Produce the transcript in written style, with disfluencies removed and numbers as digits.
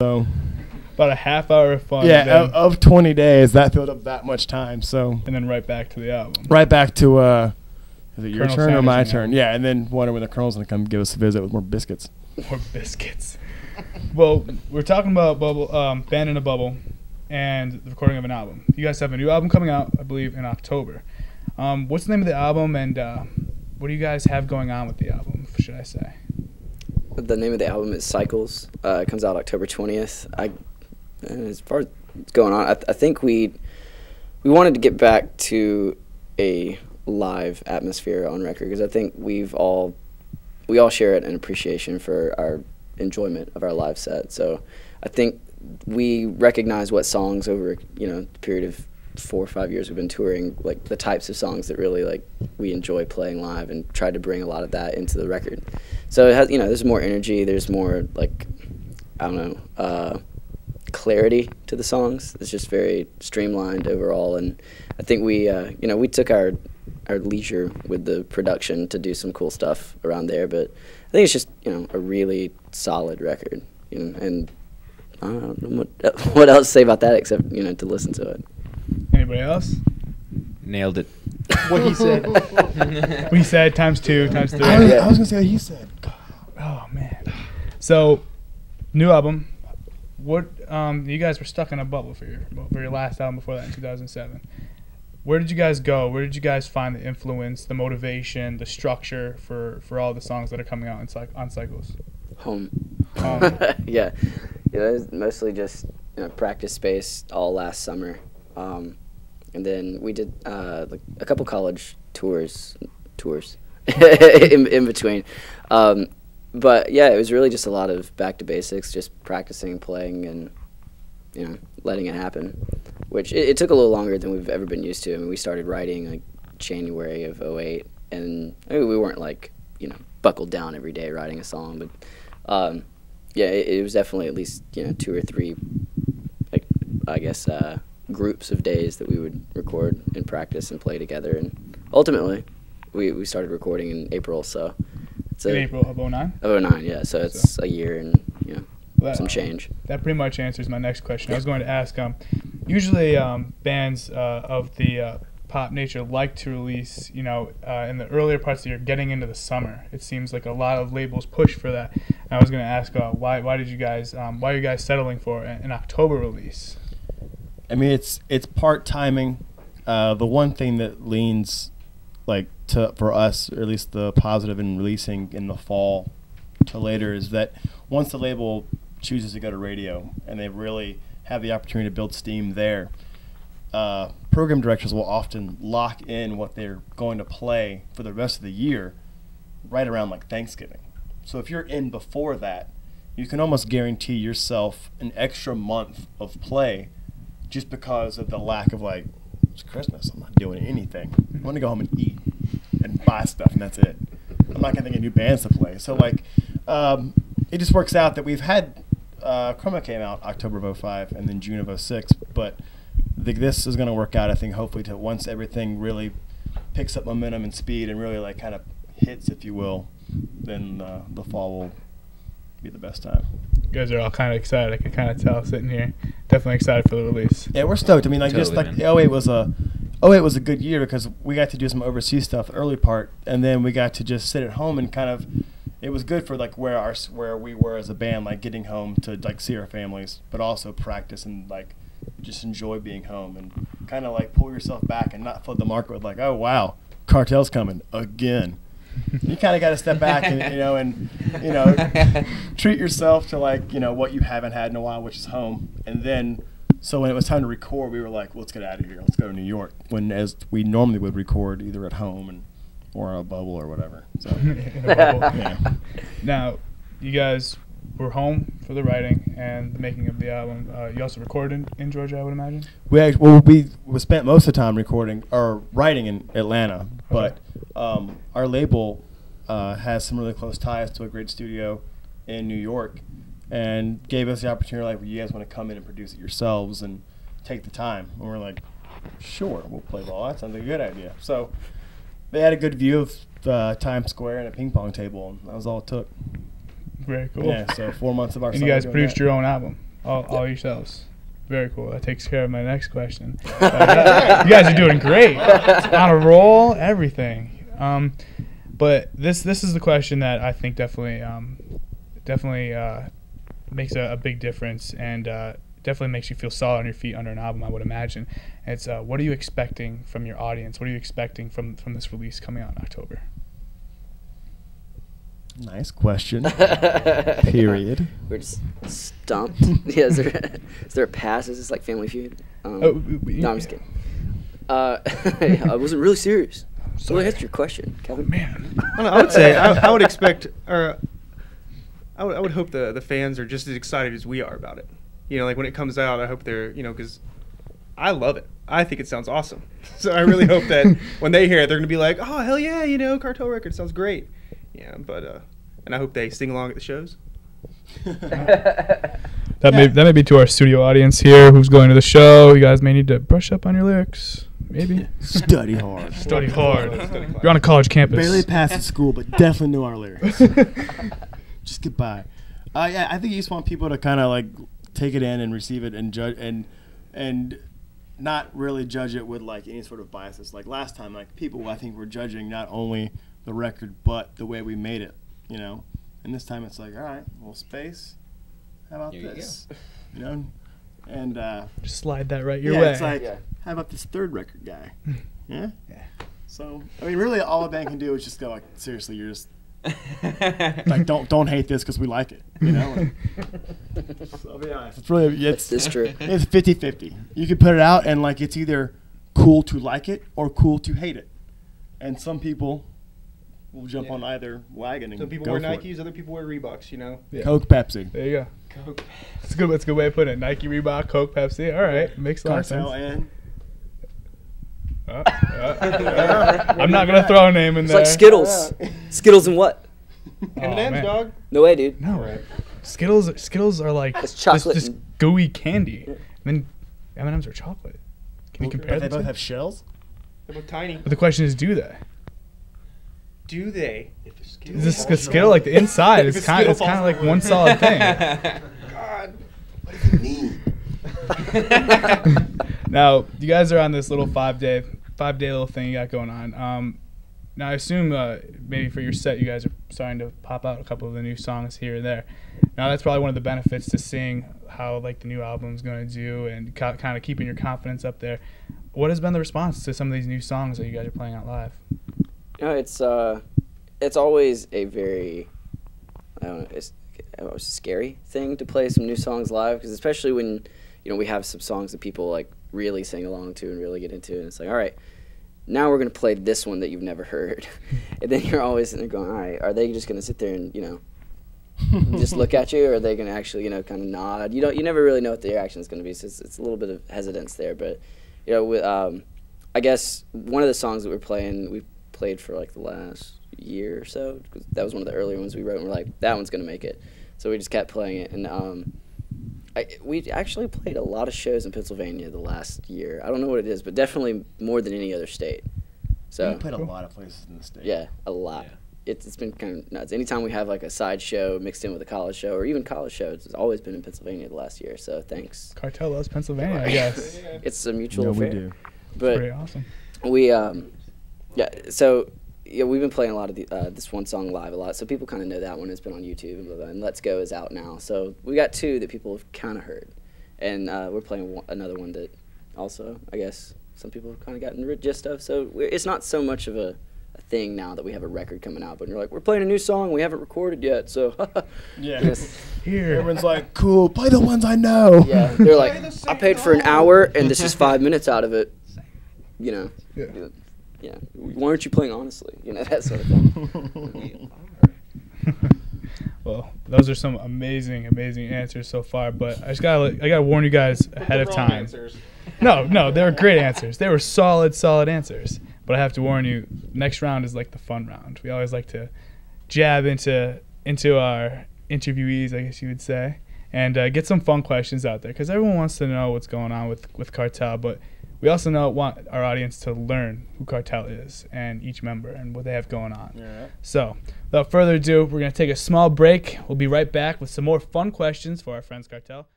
So about a half hour of fun. yeah, of 20 days, that filled up that much time. So and then right back to the album. Right back to is it your Colonel turn or my Sanders' turn? Yeah, and then wonder when the Colonel's gonna come give us a visit with more biscuits. More biscuits. Well, we're talking about bubble, Band in a Bubble, and the recording of an album. You guys have a new album coming out, I believe, in October. What's the name of the album, and what do you guys have going on with the album, should I say? The name of the album is Cycles. It comes out October 20th. As far as what's going on, I think we wanted to get back to a live atmosphere on record, because I think we all share an appreciation for our enjoyment of our live set. So I think we recognize what songs over the period of 4 or 5 years we've been touring, like the types of songs that really like we enjoy playing live, and tried to bring a lot of that into the record. So it has, there's more energy, there's more like, I don't know, clarity to the songs. It's just very streamlined overall, and I think we we took our leisure with the production to do some cool stuff around there, but I think it's just a really solid record, and I don't know what else to say about that except to listen to it. Anybody else? Nailed it. What he said. What he said times 2 times 3. I was gonna say what he said. Oh man. So, new album. What you guys were stuck in a bubble for your last album before that in 2007. Where did you guys go? Where did you guys find the influence, the motivation, the structure for all the songs that are coming out on Cycles? Home. Yeah. It was mostly just practice space all last summer, and then we did like a couple college tours in between. But yeah, it was really just a lot of back to basics, just practicing, playing, and letting it happen. Which it took a little longer than we've ever been used to. I mean, we started writing like January of '08, and we weren't like buckled down every day writing a song, but yeah, it was definitely at least 2 or 3, like I guess groups of days that we would record and practice and play together, and ultimately we started recording in April. So it's in April of '09. Of '09, yeah. So it's a year and some change. That pretty much answers my next question. I was going to ask, usually bands of the pop nature like to release, in the earlier parts of the year, getting into the summer. It seems like a lot of labels push for that. And I was going to ask, why are you guys settling for an October release? I mean, it's part timing. The one thing that leans for us, or at least the positive in releasing in the fall to later, is that once the label chooses to go to radio and they really have the opportunity to build steam there, program directors will often lock in what they're going to play for the rest of the year right around like Thanksgiving. So if you're in before that, you can almost guarantee yourself an extra month of play just because of the lack of it's Christmas, I'm not doing anything. I want to go home and eat and buy stuff, and that's it. I'm not going to think of new bands to play. So it just works out that we've had Chroma came out October of '05 and then June of '06, but this is going to work out, I think, hopefully, to once everything really picks up momentum and speed and really kind of hits, if you will, then the fall will be the best time. You guys are all kind of excited. I can kind of tell sitting here. Definitely excited for the release. Yeah, we're stoked. I mean, Totally, '08 was a good year because we got to do some overseas stuff the early part, and then we got to just sit at home and kind of. It was good for where we were as a band, getting home to see our families, but also practice and just enjoy being home and kind of pull yourself back and not flood the market with oh wow, Cartel's coming again. You kind of got to step back and treat yourself to what you haven't had in a while, which is home. And then so when it was time to record, we were let's get out of here, let's go to New York. As we normally would record either at home or in a bubble or whatever. So yeah. Now, you guys were home for the writing and the making of the album. You also recorded in Georgia, I would imagine? We spent most of the time recording or writing in Atlanta, but our label has some really close ties to a great studio in New York and gave us the opportunity, you guys want to come in and produce it yourselves and take the time. And we're sure, we'll play ball. That sounds like a good idea. So they had a good view of Times Square and a ping pong table, and that was all it took. Very cool. Yeah, so 4 months of our And you guys produced your own album. all yourselves. Very cool. That takes care of my next question. You guys are doing great. On a roll, everything. But this is the question that I think definitely makes a big difference, and definitely makes you feel solid on your feet under an album, I would imagine. And it's what are you expecting from your audience? What are you expecting from this release coming out in October? Nice question. Period. We're just stumped. Yeah, is there a pass? Is this like Family Feud? No, I'm just kidding. I wasn't really serious. So answer your question, Kevin. Man, I would say I would expect, or I would hope the fans are just as excited as we are about it. You know, like when it comes out, I hope they're, you know, because I love it. I think it sounds awesome. So I really hope that when they hear it, they're gonna be like, oh hell yeah, you know, Cartel record sounds great. Yeah, but and I hope they sing along at the shows. that may be to our studio audience here who's going to the show. You guys may need to brush up on your lyrics. Maybe Study hard. study hard. You're on a college campus. Barely passed school, but definitely knew our lyrics. Just get by. Yeah, I think you just want people to kind of like take it in and receive it and judge and not really judge it with like any sort of biases. Like last time, like people I think were judging not only the record but the way we made it, you know. And this time it's like, all right, well, space. How about this? You know, and just slide that right your yeah, way. it's like, how about this third record guy? Yeah. So I mean, really, all a band can do is just go like, seriously, you're just like, don't hate this because we like it, you know. So I'll be honest, it's really That's true. It's 50-50. You can put it out and like it's either cool to like it or cool to hate it, and some people will jump on either wagon and Some people go wear for Nikes, other people wear Reeboks. You know. Yeah. Coke, Pepsi, There you go. That's a good way of putting it. Nike, Reebok, Coke, Pepsi. All right, makes a lot of Cartel, sense. and I'm not gonna throw a name in It's there. like Skittles. Skittles and what? M&M's, man. dog. No way, dude. No, Skittles are like It's chocolate this and- gooey candy. And then M&M's are chocolate. Can you compare But they the both two? have shells. They're both tiny. But the question is, do they? Do they? Is this a Skittle like the inside? If It's a kind Skittle of falls like over. one solid thing. God. Now you guys are on this little five day little thing you got going on. Now I assume maybe for your set you guys are starting to pop out a couple of the new songs here and there. Now that's probably one of the benefits to seeing how like the new album's going to do and kind of keeping your confidence up there. What has been the response to some of these new songs that you guys are playing out live? You know, it's always a very, I don't know, it's a scary thing to play some new songs live, because especially when, you know, we have some songs that people like really sing along to and really get into, and it's like, all right, now we're gonna play this one that you've never heard, and then you're always sitting there going, all right, are they just gonna sit there and, you know, just look at you, or are they gonna actually, you know, kind of nod? You never really know what the reaction is gonna be, so it's a little bit of hesitance there, but you know, with I guess one of the songs that we're playing, we played for like the last year or so, 'cause that was one of the earlier ones we wrote, and we're like, that one's gonna make it, so we just kept playing it, and we actually played a lot of shows in Pennsylvania the last year. I don't know what it is, but definitely more than any other state. So We played a lot of places in the state. yeah, a lot. Yeah. It's been kind of nuts. Anytime we have like a side show mixed in with a college show, or even college shows, it's always been in Pennsylvania the last year. So thanks. Cartel loves Pennsylvania, I guess. It's a mutual Yeah, affair. we do. But Pretty awesome. we yeah, so yeah, we've been playing a lot of this one song live a lot, so people kind of know that one. It's been on YouTube and blah, blah, and Let's Go is out now, so we got two that people have kind of heard, and we're playing another one that also I guess some people have kind of gotten the gist of. So it's not so much of a thing now that we have a record coming out, but you're like, we're playing a new song we haven't recorded yet, so Yeah. yes. Here. Everyone's like, cool, play the ones I know. Yeah, they're like, I paid for an hour and this is 5 minutes out of it, you know. Yeah. Yeah, why aren't you playing honestly? You know, that sort of thing. Well, those are some amazing answers so far, but I gotta warn you guys ahead of time. Answers. No, they were great answers. They were solid answers. But I have to warn you, next round is like the fun round. We always like to jab into our interviewees, I guess you would say, and get some fun questions out there, because everyone wants to know what's going on with Cartel, but we also want our audience to learn who Cartel is and each member and what they have going on. Yeah. So, without further ado, we're going to take a small break. We'll be right back with some more fun questions for our friends Cartel.